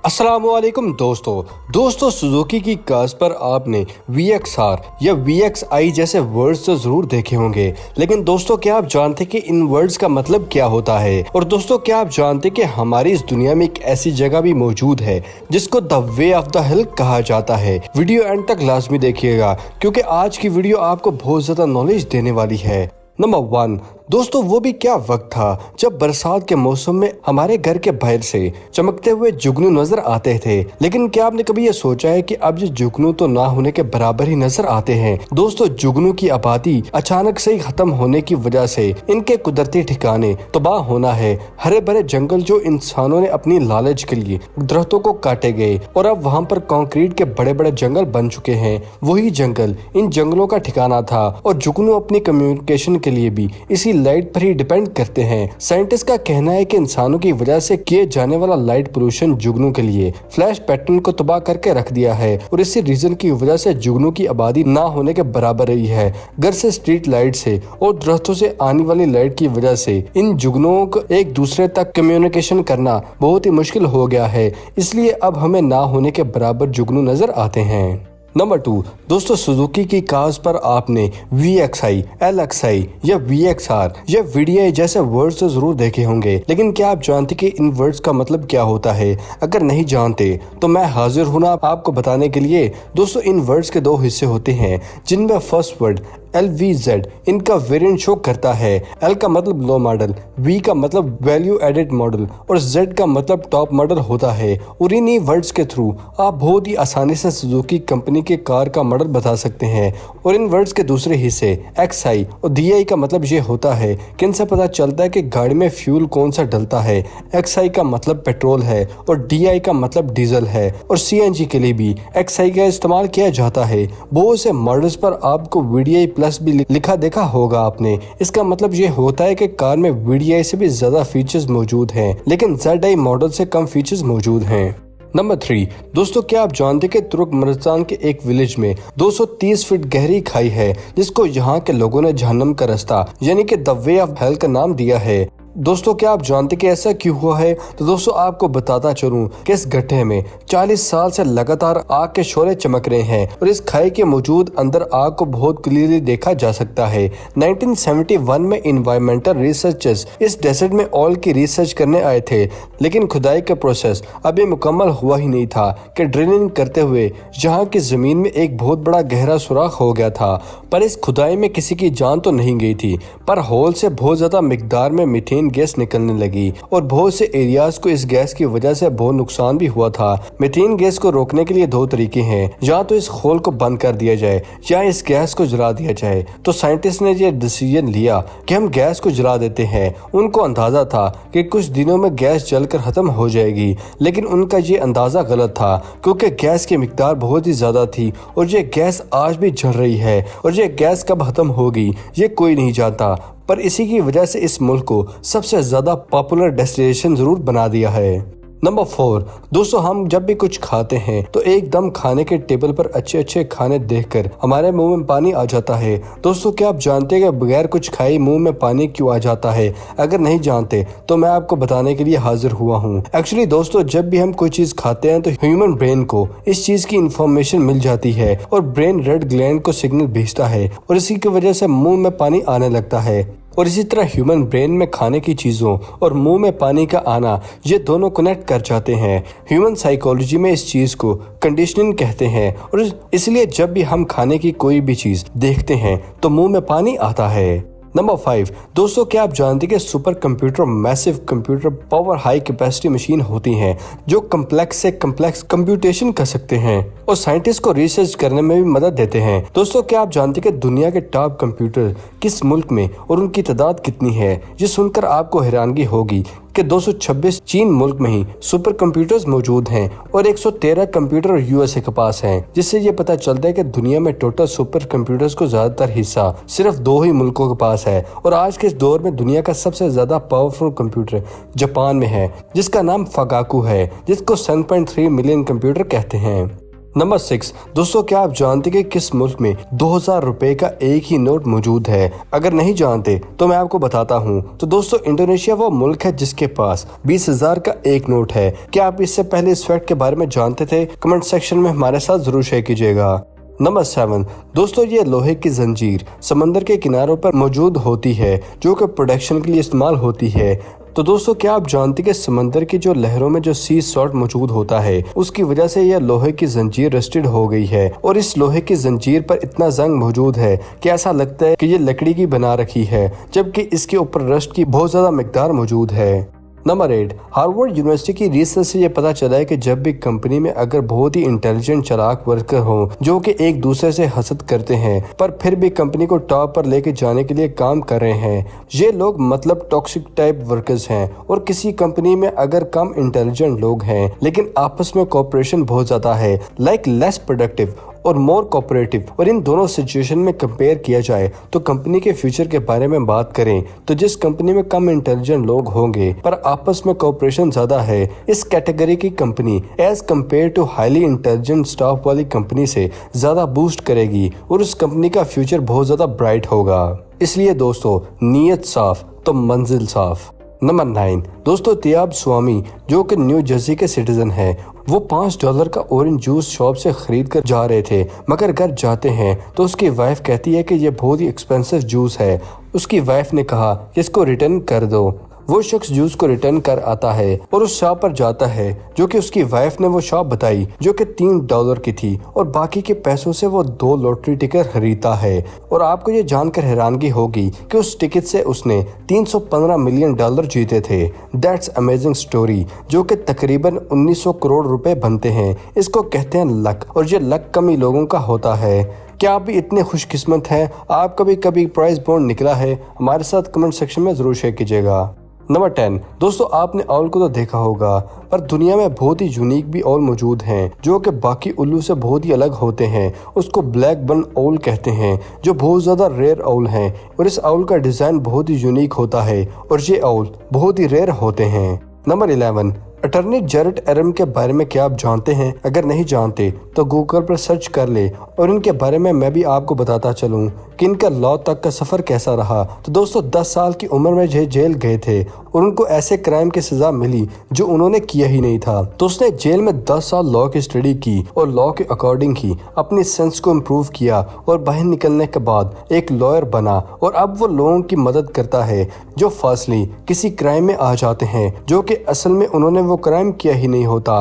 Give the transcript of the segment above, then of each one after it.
अस्सलामुअलैकुम दोस्तों सुजुकी की कार्स पर आपने VXR या VXI जैसे वर्ड्स तो जरूर देखे होंगे, लेकिन दोस्तों क्या आप जानते कि इन वर्ड्स का मतलब क्या होता है। और दोस्तों क्या आप जानते कि हमारी इस दुनिया में एक ऐसी जगह भी मौजूद है जिसको द वे ऑफ द हिल कहा जाता है। वीडियो एंड तक लाजमी देखिएगा क्योंकि आज की वीडियो आपको बहुत ज्यादा नॉलेज देने वाली है। नंबर 1 दोस्तों, वो भी क्या वक्त था जब बरसात के मौसम में हमारे घर के बाहर से चमकते हुए जुगनू नजर आते थे। लेकिन क्या आपने कभी ये सोचा है कि अब ये जुगनू तो ना होने के बराबर ही नजर आते हैं। दोस्तों जुगनू की आबादी अचानक से ही खत्म होने की वजह से इनके कुदरती ठिकाने तबाह होना है। हरे भरे जंगल जो इंसानों ने अपनी लालच के लिए दरख्तों को काटे गए और अब वहाँ पर कंक्रीट के बड़े बड़े जंगल बन चुके हैं। वही जंगल इन जंगलों का ठिकाना था और जुगनू अपनी कम्युनिकेशन के लिए भी इसी लाइट पर ही डिपेंड करते हैं। साइंटिस्ट का कहना है कि इंसानों की वजह से किए जाने वाला लाइट पोल्यूशन जुगनू के लिए फ्लैश पैटर्न को तबाह करके रख दिया है और इसी रीजन की वजह से जुगनू की आबादी ना होने के बराबर ही है। घर से स्ट्रीट लाइट से और दरख्तों से आने वाली लाइट की वजह से इन जुगनुओं को एक दूसरे तक कम्युनिकेशन करना बहुत ही मुश्किल हो गया है, इसलिए अब हमें ना होने के बराबर जुगनू नजर आते हैं। नंबर 2 दोस्तों, सुजुकी की कार्स पर आपने VXI, LXI या VXR या VDI जैसे वर्ड्स तो जरूर देखे होंगे, लेकिन क्या आप जानते कि इन वर्ड्स का मतलब क्या होता है? अगर नहीं जानते तो मैं हाजिर हूँ ना आपको बताने के लिए। दोस्तों इन वर्ड्स के दो हिस्से होते हैं जिनमें फर्स्ट वर्ड LVZ इनका वेरिएंट शो करता है। L का मतलब लो मॉडल, V का मतलब वैल्यू एडेड मॉडल और Z का मतलब टॉप मॉडल होता है। और इन्हीं वर्ड्स के थ्रू आप बहुत ही आसानी से सुजुकी कंपनी के कार का मॉडल बता सकते हैं। और इन वर्ड्स के दूसरे हिस्से XI और DI का मतलब ये होता है कि इनसे पता चलता है कि गाड़ी में फ्यूल कौन सा डलता है। XI का मतलब पेट्रोल है और DI का मतलब डीजल है और CNG के लिए भी XI का इस्तेमाल किया जाता है। बहुत से मॉडल्स पर आपको VDI प्लस भी लिखा देखा होगा आपने। इसका मतलब ये होता है कि कार में VDI से भी ज्यादा फीचर्स मौजूद हैं, लेकिन ZI मॉडल से कम फीचर्स मौजूद हैं। नंबर 3 दोस्तों, क्या आप जानते कि तुर्कमेनिस्तान के एक विलेज में 230 फीट गहरी खाई है जिसको यहाँ के लोगों ने जहन्नम का रास्ता यानी कि द वे ऑफ हेल का नाम दिया है। दोस्तों क्या आप जानते कि ऐसा क्यों हुआ है? तो दोस्तों आपको बताता चलूं कि इस गड्ढे में 40 साल से लगातार आग के शोले चमक रहे हैं और इस खाई के मौजूद अंदर आग को बहुत क्लियरली देखा जा सकता है। 1971 में इन्वायरमेंटल रिसर्चर्स इस डेजर्ट में ऑयल की रिसर्च करने आए थे, लेकिन खुदाई का प्रोसेस अभी मुकम्मल हुआ ही नहीं था कि ड्रिलिंग करते हुए यहाँ की जमीन में एक बहुत बड़ा गहरा सुराख हो गया था। पर इस खुदाई में किसी की जान तो नहीं गई थी, पर होल से बहुत ज्यादा मिकदार में मीथेन गैस निकलने लगी और बहुत से एरियाज को इस गैस की वजह से बहुत नुकसान भी हुआ था। मीथेन गैस को रोकने के लिए दो तरीके हैं, या तो इस होल को बंद कर दिया जाए या इस गैस को जला दिया जाए। तो साइंटिस्ट ने ये डिसीजन लिया कि हम गैस को जला देते हैं। उनको अंदाजा था कि कुछ दिनों में गैस जलकर खत्म हो जाएगी, लेकिन उनका ये अंदाजा गलत था क्योंकि गैस की मिकदार बहुत ही ज्यादा थी और ये गैस आज भी जल रही है और ये गैस कब खत्म होगी ये कोई नहीं जानता। पर इसी की वजह से इस मुल्क को सबसे ज्यादा पॉपुलर डेस्टिनेशन जरूर बना दिया है। नंबर 4 दोस्तों, हम जब भी कुछ खाते हैं तो एकदम खाने के टेबल पर अच्छे अच्छे खाने देखकर हमारे मुंह में पानी आ जाता है। दोस्तों क्या आप जानते हैं कि बगैर कुछ खाए मुंह में पानी क्यों आ जाता है? अगर नहीं जानते तो मैं आपको बताने के लिए हाजिर हुआ हूँ। एक्चुअली दोस्तों जब भी हम कोई चीज खाते हैं तो ह्यूमन ब्रेन को इस चीज की इंफॉर्मेशन मिल जाती है और ब्रेन रेड ग्लैंड को सिग्नल भेजता है और इसी की वजह से मुंह में पानी आने लगता है। और इसी तरह ह्यूमन ब्रेन में खाने की चीजों और मुंह में पानी का आना ये दोनों कनेक्ट कर जाते हैं। ह्यूमन साइकोलॉजी में इस चीज को कंडीशनिंग कहते हैं और इसलिए जब भी हम खाने की कोई भी चीज देखते हैं तो मुंह में पानी आता है। नंबर 5 दोस्तों, क्या आप जानते हैं कि super computer massive computer power high capacity machine होती हैं जो कम्प्लेक्स से कम्प्लेक्स कंप्यूटेशन कर सकते हैं और साइंटिस्ट को रिसर्च करने में भी मदद देते हैं। दोस्तों क्या आप जानते हैं कि दुनिया के टॉप कंप्यूटर किस मुल्क में और उनकी तादाद कितनी है? ये सुनकर आपको हैरानगी होगी कि 226 चीन मुल्क में ही सुपर कंप्यूटर्स मौजूद हैं और 113 कंप्यूटर USA के पास हैं, जिससे ये पता चलता है कि दुनिया में टोटल सुपर कंप्यूटर्स को ज्यादातर हिस्सा सिर्फ 2 ही मुल्कों के पास है। और आज के इस दौर में दुनिया का सबसे ज्यादा पावरफुल कंप्यूटर जापान में है जिसका नाम फगाकू है, जिसको 7.3 मिलियन कंप्यूटर कहते हैं। नंबर 6 दोस्तों, क्या आप जानते कि किस मुल्क में 2000 रुपए का एक ही नोट मौजूद है? अगर नहीं जानते तो मैं आपको बताता हूँ। तो दोस्तों, इंडोनेशिया वो मुल्क है जिसके पास 20,000 का एक नोट है। क्या आप इससे पहले इस फैक्ट के बारे में जानते थे? कमेंट सेक्शन में हमारे साथ जरूर शेयर कीजिएगा। नंबर 7 दोस्तों, ये लोहे की जंजीर समंदर के किनारों पर मौजूद होती है जो कि प्रोटेक्शन के लिए इस्तेमाल होती है। तो दोस्तों, क्या आप जानते हैं कि समंदर की जो लहरों में जो सी सॉल्ट मौजूद होता है उसकी वजह से यह लोहे की जंजीर रस्टेड हो गई है और इस लोहे की जंजीर पर इतना जंग मौजूद है कि ऐसा लगता है कि ये लकड़ी की बना रखी है, जबकि इसके ऊपर रस्ट की बहुत ज्यादा मिकदार मौजूद है। नंबर 8 हार्वर्ड यूनिवर्सिटी की रिसर्च से ये पता चला है कि जब भी कंपनी में अगर बहुत ही इंटेलिजेंट चालाक वर्कर हो जो कि एक दूसरे से हसद करते हैं पर फिर भी कंपनी को टॉप पर लेके जाने के लिए काम कर रहे हैं, ये लोग मतलब टॉक्सिक टाइप वर्कर्स हैं। और किसी कंपनी में अगर कम इंटेलिजेंट लोग हैं लेकिन आपस में कोऑपरेशन बहुत ज्यादा है, लाइक लेस प्रोडक्टिव और मोर कोऑपरेटिव, और इन दोनों सिचुएशन में कंपेयर किया जाए तो कंपनी के फ्यूचर के बारे में बात करें तो जिस कंपनी में कम इंटेलिजेंट लोग होंगे पर आपस में कोऑपरेशन ज्यादा है, इस कैटेगरी की company as compare to highly intelligent staff वाली कंपनी से ज्यादा बूस्ट करेगी और उस कंपनी का फ्यूचर बहुत ज्यादा ब्राइट होगा। इसलिए दोस्तों, नीयत साफ तो मंजिल साफ। नंबर 9 दोस्तों, तियाब स्वामी जो कि न्यू जर्सी के सिटीजन हैं, वो $5 का ऑरेंज जूस शॉप से खरीद कर जा रहे थे, मगर घर जाते हैं तो उसकी वाइफ कहती है कि ये बहुत ही एक्सपेंसिव जूस है। उसकी वाइफ ने कहा कि इसको रिटर्न कर दो। वो शख्स जूस को रिटर्न कर आता है और उस शॉप पर जाता है जो कि उसकी वाइफ ने वो शॉप बताई जो कि $3 की थी और बाकी के पैसों से वो 2 लॉटरी टिकट खरीदता है। और आपको ये जानकर हैरानगी होगी कि उस टिकट से उसने $315 मिलियन जीते थे। दैट्स अमेजिंग स्टोरी, जो कि तकरीबन 1900 करोड़ रुपए बनते हैं। इसको कहते हैं लक, और ये लक कम ही लोगों का होता है। क्या आप भी इतने खुशकिस्मत हैं? आपका भी कभी प्राइज बॉन्ड निकला है? हमारे साथ कमेंट सेक्शन में जरूर शेयर कीजिएगा। नंबर 10 दोस्तों, आपने ऑल को तो देखा होगा पर दुनिया में बहुत ही यूनिक भी ऑल मौजूद हैं जो कि बाकी उल्लू से बहुत ही अलग होते हैं। उसको ब्लैक बन ऑल कहते हैं जो बहुत ज़्यादा रेयर ऑल हैं और इस ऑल का डिज़ाइन बहुत ही यूनिक होता है और ये ऑल बहुत ही रेयर होते हैं। नंबर 11 अटॉर्नी जेरेड एरम के बारे में क्या आप जानते हैं? अगर नहीं जानते तो गूगल पर सर्च कर ले और इनके बारे में मैं भी आपको बताता चलूं कि इनका लॉ तक का सफ़र कैसा रहा। तो दोस्तों, 10 साल की उम्र में जेल गए थे और उनको ऐसे क्राइम की सज़ा मिली जो उन्होंने किया ही नहीं था। तो उसने जेल में 10 साल लॉ की स्टडी की और लॉ के अकॉर्डिंग ही अपनी सेंस को इम्प्रूव किया और बाहर निकलने के बाद एक लॉयर बना और अब वो लोगों की मदद करता है जो फासली किसी क्राइम में आ जाते हैं जो कि असल में उन्होंने वो क्राइम किया ही नहीं होता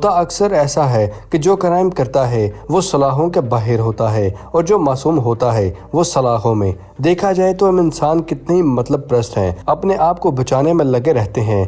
अक्सर ऐसा है कि जो क्राइम करता है वो सलाहों के बाहर होता है और जो मासूम होता है वो सलाहों में। देखा जाए तो हम इंसान कितने ही मतलब प्रस्त हैं, अपने आप को बचाने में लगे रहते हैं।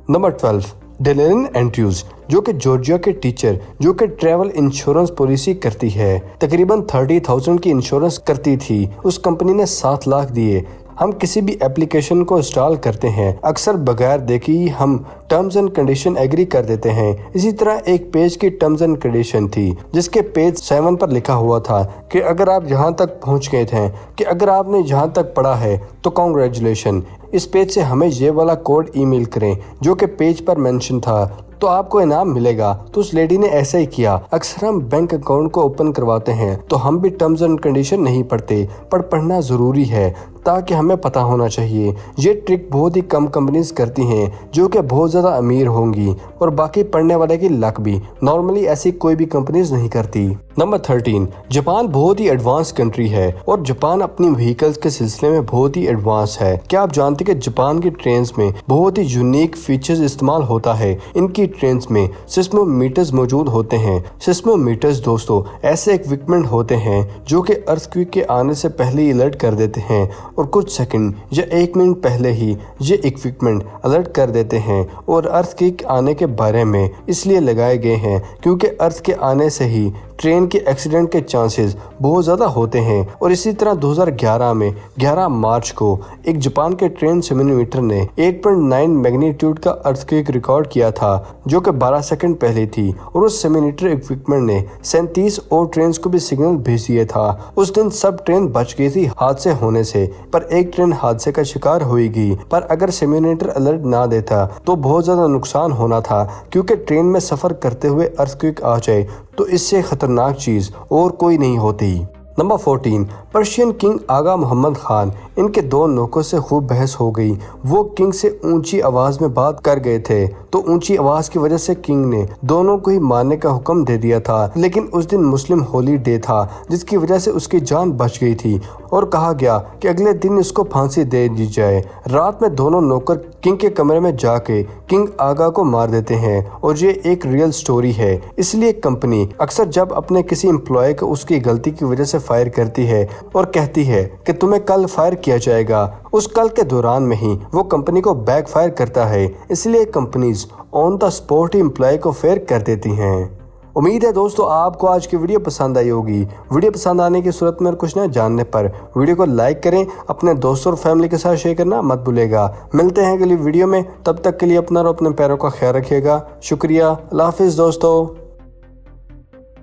नंबर 12 डेलेन एंड्रयूज जो कि जॉर्जिया के टीचर जो कि ट्रैवल इंश्योरेंस पॉलिसी करती है, तकरीबन 30,000 की इंश्योरेंस करती थी। उस कंपनी ने 7 लाख दिए। हम किसी भी एप्लीकेशन को इंस्टॉल करते हैं अक्सर बगैर देखे ही हम टर्म्स एंड कंडीशन एग्री कर देते हैं। इसी तरह एक पेज की टर्म्स एंड कंडीशन थी जिसके पेज 7 पर लिखा हुआ था कि अगर आप यहाँ तक पहुँच गए थे कि अगर आपने यहाँ तक पढ़ा है तो कॉन्ग्रेचुलेशन, इस पेज से हमें ये वाला कोड ईमेल करें जो कि पेज पर मेंशन था तो आपको इनाम मिलेगा। तो उस लेडी ने ऐसा ही किया। अक्सर हम बैंक अकाउंट को ओपन करवाते हैं तो हम भी टर्म्स एंड कंडीशन नहीं पढ़ते, पर पढ़ना ज़रूरी है ताकि हमें पता होना चाहिए। ये ट्रिक बहुत ही कम कंपनीज करती हैं जो कि बहुत ज़्यादा अमीर होंगी और बाकी पढ़ने वाले की लक भी। नॉर्मली ऐसी कोई भी कंपनीज नहीं करती। नंबर 13 जापान बहुत ही एडवांस कंट्री है और जापान अपनी व्हीकल्स के सिलसिले में बहुत ही एडवांस है। क्या आप जानते हैं कि जापान की ट्रेन्स में बहुत ही यूनिक फीचर्स इस्तेमाल होता है? इनकी ट्रेन्स में सिस्मोमीटर्स मौजूद होते हैं। सिस्मोमीटर्स दोस्तों ऐसे इक्विपमेंट होते हैं जो कि अर्थक्वेक के आने से पहले ही अलर्ट कर देते हैं और कुछ सेकंड या 1 मिनट पहले ही ये इक्विपमेंट अलर्ट कर देते हैं। और अर्थक्वेक आने के बारे में इसलिए लगाए गए हैं क्योंकि अर्थ के आने से ही ट्रेन के एक्सीडेंट के चांसेस बहुत ज़्यादा होते हैं। और इसी तरह 2011 में 11 मार्च को एक जापान के ट्रेन सेमीमीटर ने 8.9 मैग्नीट्यूड का अर्थक्वेक रिकॉर्ड किया था जो कि 12 सेकंड पहले थी और उस सेमीमीटर इक्विपमेंट ने 37 और ट्रेन को भी सिग्नल भेज दिया था। उस दिन सब ट्रेन बच गई थी हादसे होने से, पर एक ट्रेन हादसे का शिकार हुई। पर अगर सेमीमीटर अलर्ट ना देता तो बहुत ज़्यादा नुकसान होना था क्योंकि ट्रेन में सफ़र करते हुए अर्थक्वेक आ जाए तो इससे खतरनाक चीज़ और कोई नहीं होती। नंबर 14, पर्शियन किंग आगा मोहम्मद खान। इनके दो नौकरों से खूब बहस हो गई। वो किंग से ऊंची आवाज़ में बात कर गए थे, तो ऊंची आवाज़ की वजह से किंग ने दोनों को ही मारने का हुक्म दे दिया था। लेकिन उस दिन मुस्लिम होली डे था, जिसकी वजह से उसकी जान बच गई थी और कहा गया कि अगले दिन इसको फांसी दे दी जाए। रात में दोनों नौकर किंग के कमरे में जाके किंग आगा को मार देते हैं और ये एक रियल स्टोरी है। इसलिए कंपनी अक्सर जब अपने किसी एम्प्लॉय को उसकी गलती की वजह से फायर करती है और कहती है कि तुम्हें कल फायर किया जाएगा, उस कल के दौरान में ही वो कंपनी को बैक फायर करता है। इसलिए कंपनीज ऑन द स्पॉट ही एम्प्लॉय को फायर कर देती हैं। उम्मीद है दोस्तों आपको आज की वीडियो पसंद आई होगी। वीडियो पसंद आने की सूरत में और कुछ न जानने पर वीडियो को लाइक करें, अपने दोस्तों और फैमिली के साथ शेयर करना मत भूलेगा। मिलते हैं अगली वीडियो में, तब तक के लिए अपना और अपने पैरों का ख्याल रखिएगा। शुक्रिया, अल्लाह हाफिज़ दोस्तों।